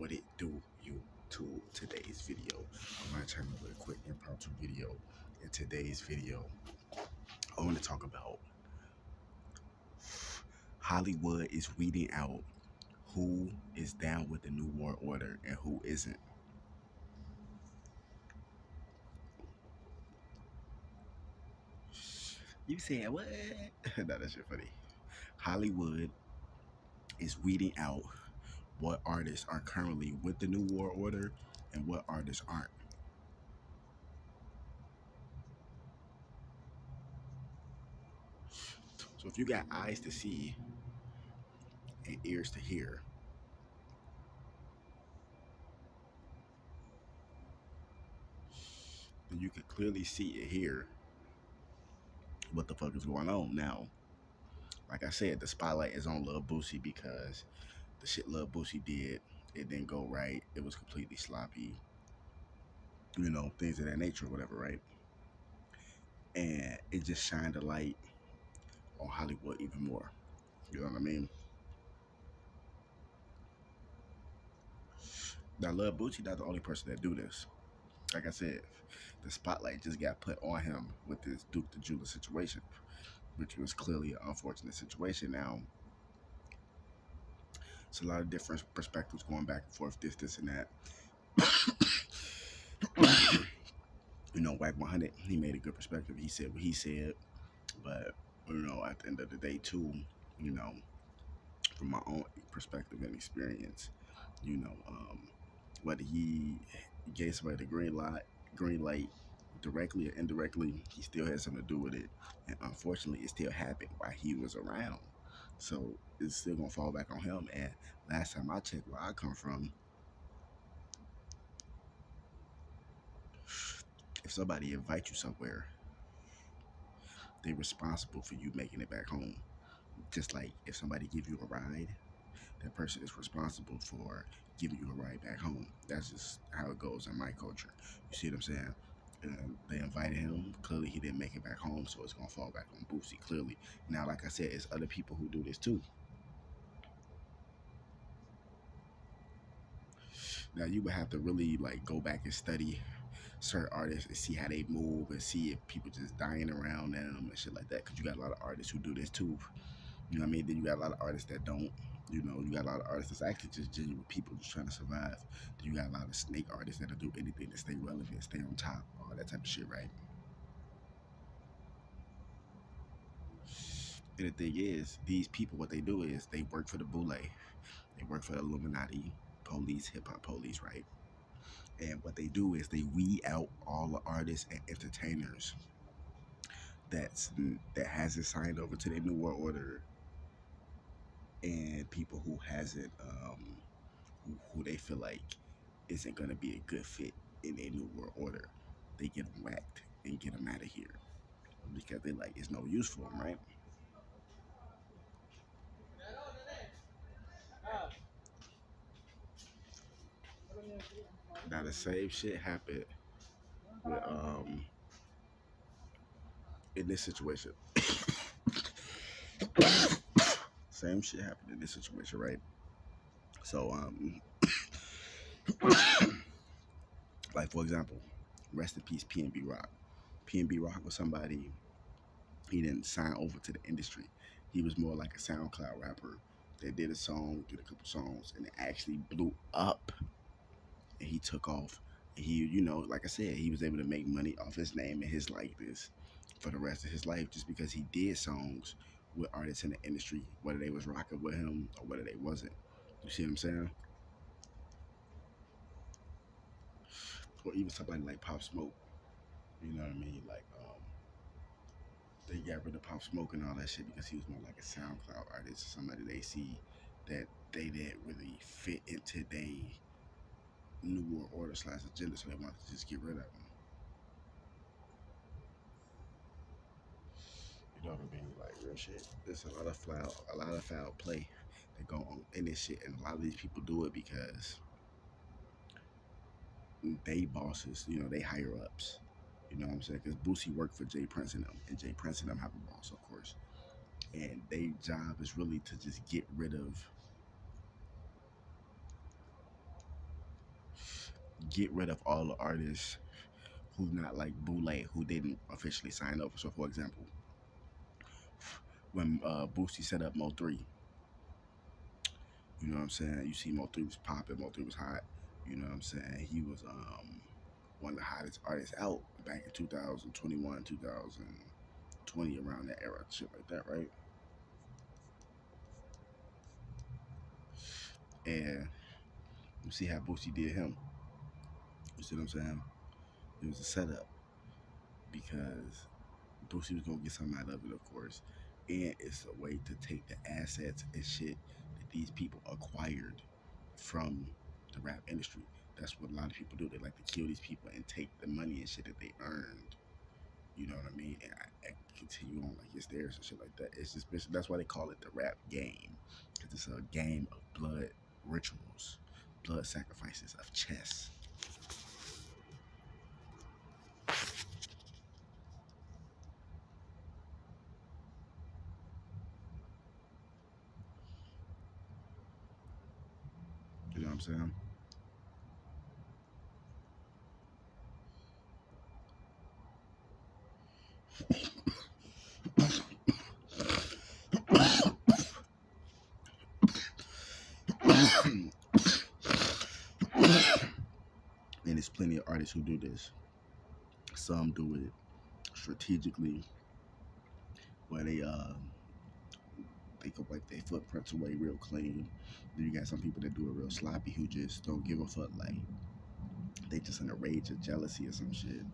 What it do, YouTube? Today's video, I'm gonna turn over a quick impromptu video. In today's video, I want to talk about Hollywood is weeding out who is down with the New World Order and who isn't. You said what? No, that shit funny. Hollywood is weeding out what artists are currently with the New World Order and what artists aren't. So if you got eyes to see and ears to hear, then you can clearly see and hear what the fuck is going on. Now, like I said, the spotlight is on Lil Boosie because the shit Lil Boosie did, it didn't go right. It was completely sloppy. You know, things of that nature or whatever, right? And it just shined a light on Hollywood even more. You know what I mean? Now, Lil Boosie not the only person that do this. Like I said, the spotlight just got put on him with this Duke the Jeweler situation, which was clearly an unfortunate situation. Now, it's a lot of different perspectives going back and forth, this, and that. You know, Wack 100, he made a good perspective. He said what he said, but, you know, at the end of the day, too, you know, from my own perspective and experience, you know, whether he gave somebody the green light, directly or indirectly, he still had something to do with it. And unfortunately, it still happened while he was around. So it's still gonna fall back on him. And last time I checked, where I come from, if somebody invites you somewhere, they're responsible for you making it back home. Just like if somebody gives you a ride, that person is responsible for giving you a ride back home. That's just how it goes in my culture. You see what I'm saying? They invited him. Clearly, he didn't make it back home, so it's gonna fall back on Boosie. Clearly, now, like I said, it's other people who do this too. Now, you would have to really like go back and study certain artists and see how they move and see if people just dying around them and shit like that. Because you got a lot of artists who do this too. You know what I mean? Then you got a lot of artists that don't. You know, you got a lot of artists that's actually just genuine people just trying to survive. Then you got a lot of snake artists that'll do anything to stay relevant, stay on top, all that type of shit, right? And the thing is, these people, what they do is they work for the Boule. They work for the Illuminati, police, hip-hop police, right? And what they do is they weed out all the artists and entertainers that hasn't signed over to the New World Order, and people who hasn't who they feel like isn't gonna be a good fit in a New World Order. They get them whacked and get them out of here because they like it's no use for them, right? Now the same shit happened with in this situation. Same shit happened in this situation, right? So like for example, rest in peace PNB Rock. PNB Rock was somebody, he didn't sign over to the industry. He was more like a SoundCloud rapper that did a song, did a couple songs, and it actually blew up. And he took off. And he, you know, like I said, he was able to make money off his name and his likeness for the rest of his life just because he did songs with artists in the industry, whether they was rocking with him or whether they wasn't. You see what I'm saying? Or even somebody like Pop Smoke. You know what I mean? Like, they got rid of Pop Smoke and all that shit because he was more like a SoundCloud artist, somebody they see that they didn't really fit into their New World Order / agenda, so they wanted to just get rid of him. You know what I mean? Like real shit. There's a lot of foul play that go on in this shit, and a lot of these people do it because they bosses, you know, they higher ups. You know what I'm saying? Because Boosie worked for Jay Prince and them, and Jay Prince and them have a boss, of course. And their job is really to just get rid of get rid of all the artists who not like Boule, who didn't officially sign up. So, for example, when Boosie set up Mo3, you know what I'm saying? You see Mo3 was popping, Mo3 was hot. You know what I'm saying? He was one of the hottest artists out back in 2021, 2020, around that era, shit like that, right? And you see how Boosie did him. You see what I'm saying? It was a setup because Boosie was gonna get something out of it, of course. And it's a way to take the assets and shit that these people acquired from the rap industry. That's what a lot of people do. They like to kill these people and take the money and shit that they earned. You know what I mean? And I continue on like it's theirs and shit like that. It's just that's why they call it the rap game, because it's a game of blood rituals, blood sacrifices, of chess. You know what I'm saying? And there's plenty of artists who do this. Some do it strategically, where they can wipe their footprints away real clean. Then you got some people that do it real sloppy, who just don't give a fuck. Like they just in a rage of jealousy or some shit.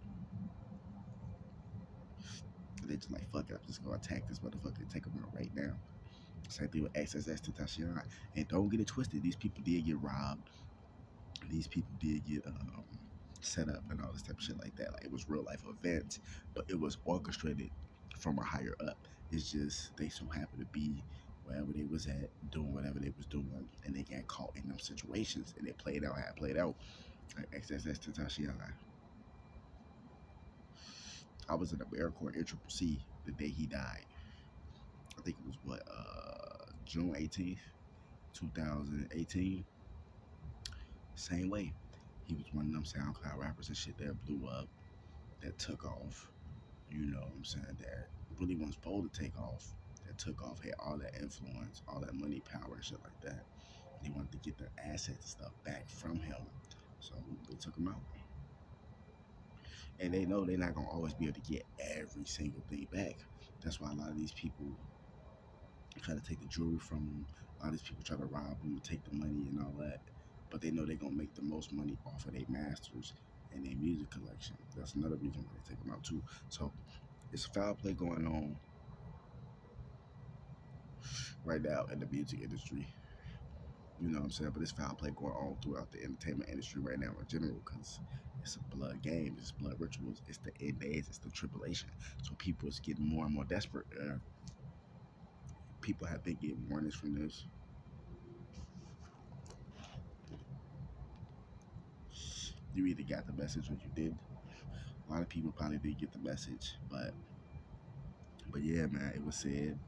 They just like, fuck it, I'm just gonna attack this motherfucker and take him out right now. Same thing with XSS Tentacion. And don't get it twisted, these people did get robbed. These people did get set up and all this type of shit like that. Like it was real life events, but it was orchestrated from a higher up. It's just they so happened to be wherever they was at, doing whatever they was doing, and they got caught in them situations, and it played out how it played out. Like XSS Tentacion. I was in the Air Corps ACCC the day he died. I think it was what, June 18th, 2018. Same way. He was one of them SoundCloud rappers and shit that blew up, that took off. You know what I'm saying? That really wasn't supposed to take off. That took off, had all that influence, all that money, power, and shit like that. They wanted to get their assets and stuff back from him. So they took him out. And they know they're not going to always be able to get every single thing back. That's why a lot of these people try to take the jewelry from them. A lot of these people try to rob them and take the money and all that. But they know they're going to make the most money off of their masters and their music collection. That's another reason why they take them out too. So it's foul play going on right now in the music industry. You know what I'm saying? But it's foul play going on throughout the entertainment industry right now in general, because it's a blood game, it's blood rituals, it's the end days, it's the tribulation. So people is getting more and more desperate. People have been getting warnings from this. You either got the message or you didn't. A lot of people probably did get the message, but yeah, man, it was said,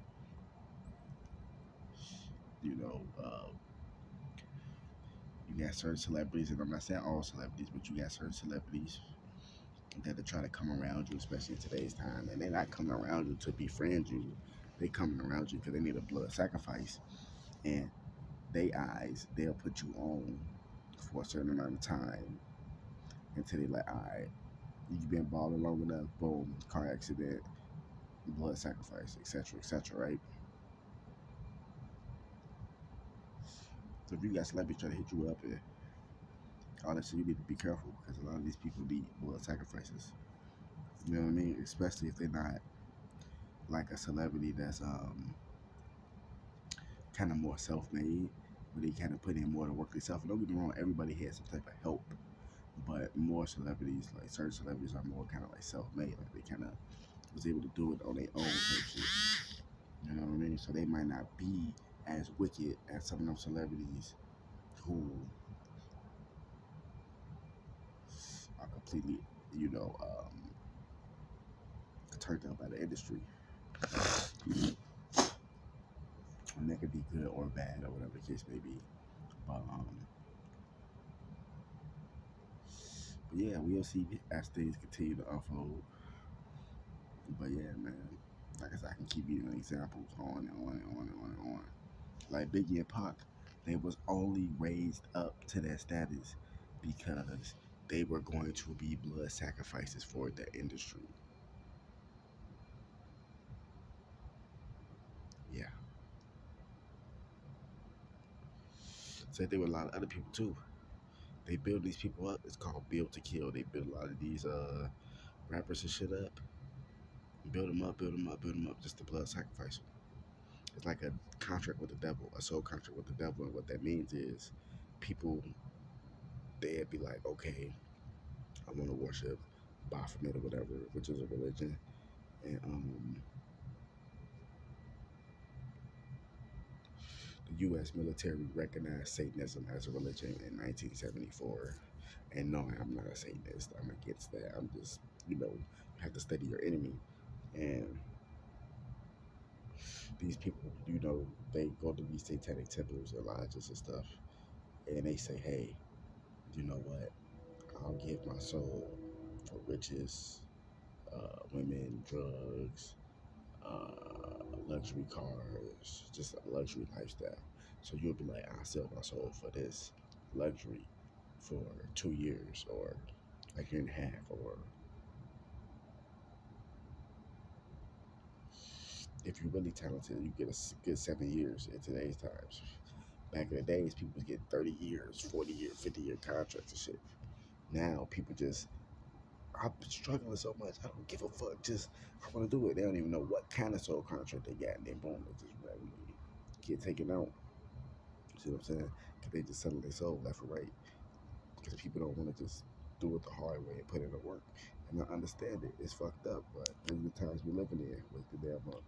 you know, you got certain celebrities, and I'm not saying all celebrities, but you got certain celebrities that are trying to come around you, especially in today's time, and they're not coming around you to befriend you. They coming around you because they need a blood sacrifice, and they eyes, they'll put you on for a certain amount of time until they like, all right, you've been balling long enough, boom, car accident, blood sacrifice, etc., right? So if you got celebrities trying to hit you up and all that shit, you need to be careful, because a lot of these people need blood sacrifices. You know what I mean? Especially if they're not like a celebrity that's kind of more self-made, where they kind of put in more to work themselves. Don't get me wrong, everybody has some type of help, but more celebrities, like certain celebrities, are more kind of like self-made. Like they kind of was able to do it on their own type shit. You know what I mean? So they might not be as wicked as some of them celebrities who are completely, you know, turned up by the industry. And that could be good or bad or whatever the case may be. But But yeah, we'll see as things continue to unfold. But yeah, man, like I said, I can keep giving examples on and on and on and on and on. Like Biggie and Pac, they was only raised up to that status because they were going to be blood sacrifices for the industry. Yeah. So they were a lot of other people too. They build these people up. It's called build to kill. They build a lot of these rappers and shit up. Build them up, build them up, build them up, just to blood sacrifice them. It's like a contract with the devil, a soul contract with the devil. And what that means is people, they'd be like, okay, I want to worship Baphomet or whatever, which is a religion. And the U.S. military recognized Satanism as a religion in 1974. And no, I'm not a Satanist. I'm against that. I'm just, you have to study your enemy. And these people, they go to these satanic temples and lodges and stuff. And they say, hey, you know what? I'll give my soul for riches, women, drugs, luxury cars, just a luxury lifestyle. So you'll be like, I'll sell my soul for this luxury for 2 years or a year and a half, or if you're really talented, you get a good 7 years in today's times. Back in the days, people was getting 30 years, 40 year, 50-year contracts and shit. Now people just, I've been struggling so much. I don't give a fuck. Just I want to do it. They don't even know what kind of soul contract they got, and then boom, they just randomly get taken out. See what I'm saying? Because they just selling their soul left and right. Because people don't want to just do it the hard way and put in the work. And I understand it. It's fucked up, but these are the times we're living in. Wake the damn up.